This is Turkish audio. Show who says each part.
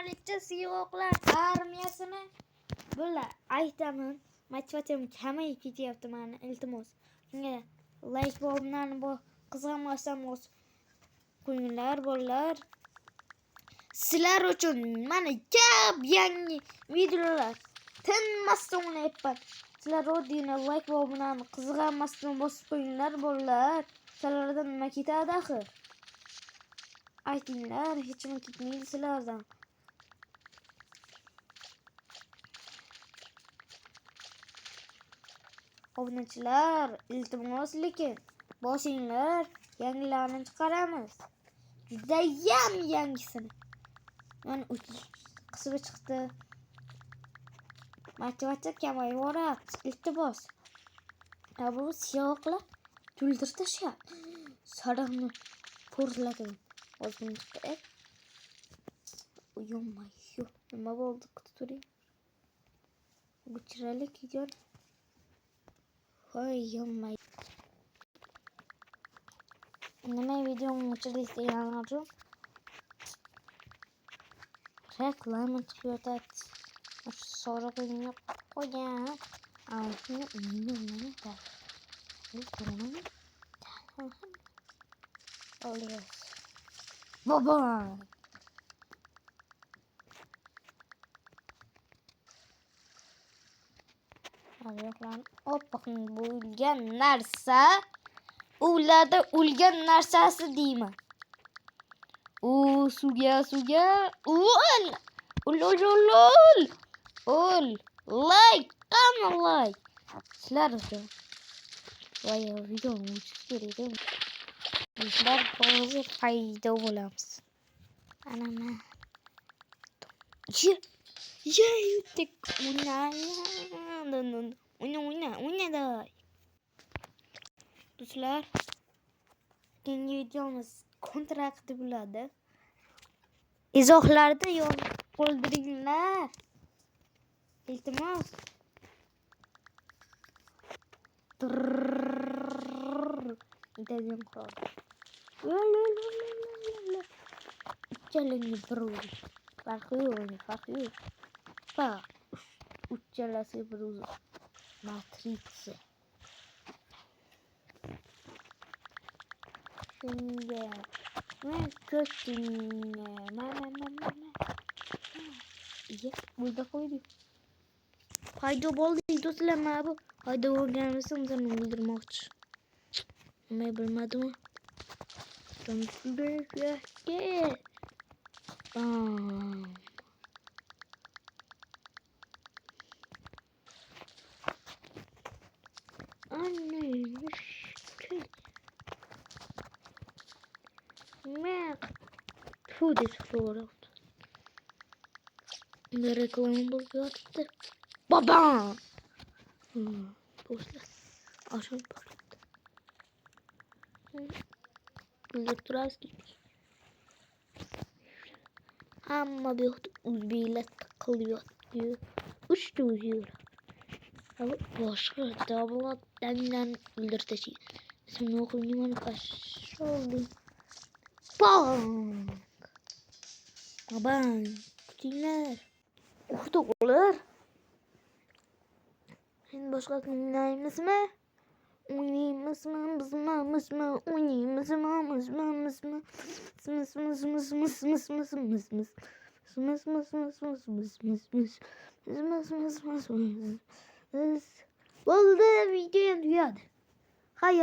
Speaker 1: Kraliçe Siyoklar armiyasini bular aytaman. Motivatsiyam kamayib ketyapti meni. Iltimos. Shunga like bo'lganlarni bu qizg'anmasdan qo'yinglar bolalar. Sizlar uchun mana ko'p yangi videolar tinmasdan o'ynayapman. Sizlar oddiyna like bo'lganlarni qizg'anmasdan bosib qo'yinglar bolalar. Sizlardan nima ketadi axir? Aytinglar, hech nima ketmaydi sizlardan. Obunachilar, iltimos lekin bosinglar, yangilarni chiqaramiz. Judayam yangisini. Mana 3 qismi chiqdi. Motivatsiya kamayib boryapti. Iltimos. Bu siyoqlar to'ldirib tashlab. Sarig'ni portladim. O'zim chiqdi. Uyumayyo. Nima bo'ldi? Kutib turing. Bu chiroyli video. Voy, yomay. Nima videomu o'chirish deganlar uchun reklama chiqyotadi. So'rag'ingni qo'ygan. Baba. Oyoqlarni oppoqni bo'lgan narsa, ularda o'lgan narsasi deyman. Suvga. Ol. Like, qani like. Sizlar uchun. Voy, video o'chish kerak edi. Bizlar hozir paydo bo'lamiz. Ana men. Yutdik. O'ynaydi. Do'stlar, keyingi videomiz kontrakti bo'ladi. Izohlarda yozib qoldiringlar. Iltimos. İdelim kaldı. Uçalanı bruz. Farkı yok. Bak. Uçalası bruz. Matrix'i. Şimdi. Ben kötüyüm. İyi. Burada koydum. Haydi bol değil dostlarım abi. Haydi o gelmesin sen öldürmek için. Ama bilmedim. Gel. Bam. Anne. Mer. Food is floral. Ne reklamı buluyordu. Baba. Posla. Aşağı posla. Elektroski. Ama bir uzbiyle takılıyor diyor. Uçtu uzuyor. Ama başka double denilen öldürteci. İsmini okuyayım onu kaç oldu. Bang. Bang. Kutular. Kutular. Şimdi başka oynayayımız mı? Oynayayımız mı? Vallahi videoya duyardı. Hayır.